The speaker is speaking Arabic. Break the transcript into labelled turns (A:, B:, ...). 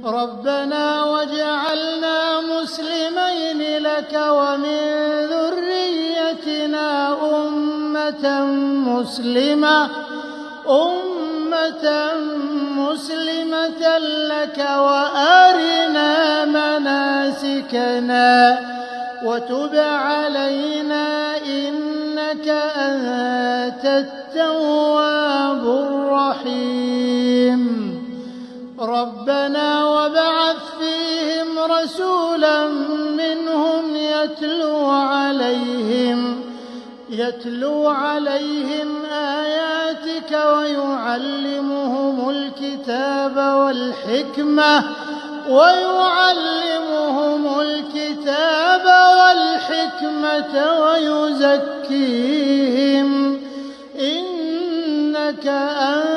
A: ربنا واجعلنا مسلمين لك ومن ذريتنا أمة مسلمة لك وأرنا مناسكنا وتب علينا إنك أنت التواب الرحيم. ربنا وابعث فيهم رسولا منهم يتلو عليهم آياتك ويعلمهم الكتاب والحكمة ويزكيهم إنك أنت